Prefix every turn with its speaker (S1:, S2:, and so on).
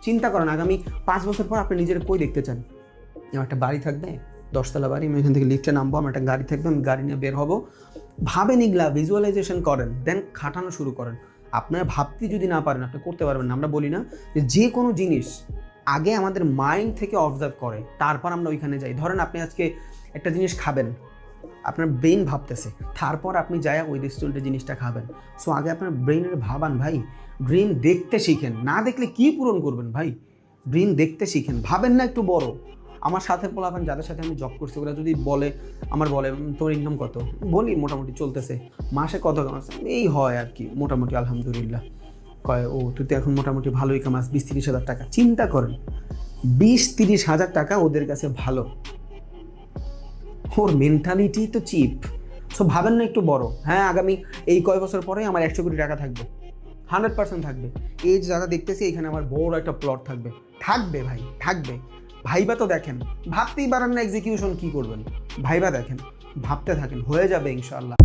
S1: চিন্তা করেন আগামী 5 বছর পর আপনি নিজের কই দেখতে চান? আমার একটা বাড়ি থাকবে, 10তলা বাড়ি, আমি এখান থেকে লিফটে নামবো, আমার একটা গাড়ি থাকবে, আমি গাড়ি নিয়ে বের হবো। ভাবেন এগুলা, ভিজুয়ালাইজেশন করেন, দেন খাটানো শুরু করেন। আপনারা ভাবতে যদি না পারেন আপনি করতে পারবেন না। আমরা বলি না যে কোনো জিনিস আগে আমাদের মাইন্ড থেকে অবজার্ভ করে তারপর আমরা ওইখানে যাই। ধরেন আপনি আজকে একটা জিনিস খাবেন, আপনার ব্রেন ভাবতেছে, তারপর আপনি যায় ওই রেস্টুরেন্টে জিনিসটা খাবেন। সো আগে আপনার ব্রেনের ভাবান ভাই, ব্রেন দেখতে শিখেন, না দেখলে কি পূরণ করবেন ভাই? ব্রেন দেখতে শিখেন, ভাবেন না একটু বড়। আমার সাথে পোলাপান যাদের সাথে আমি জব করছি ওরা যদি বলে, বলে তোর ইনকাম কত, বলি মোটামুটি চলতেছে, মাসে কত কামাস, এই হয় আর কি মোটামুটি আলহামদুলিল্লাহ। কয় ও তুই তো এখন মোটামুটি ভালোই কামাস, 20-30 হাজার টাকা। চিন্তা করেন 20-30 হাজার টাকা ওদের কাছে ভালো, ওর মেন্টালিটি তো চিপ। সো ভাবেন না একটু বড়। হ্যাঁ আগামী এই কয় বছর পরে আমার 100 কোটি টাকা থাকবে, 100% থাকবে। এই যে যারা দেখতেছি এখানে আমার বড় একটা প্লট থাকবে, থাকবে ভাই থাকবে। ভাইবা তো দেখেন, ভাবতেই পারেন না এক্সিকিউশন কি করবেন, ভাইবা দেখেন, ভাবতে থাকেন, হয়ে যাবে ইনশাআল্লাহ।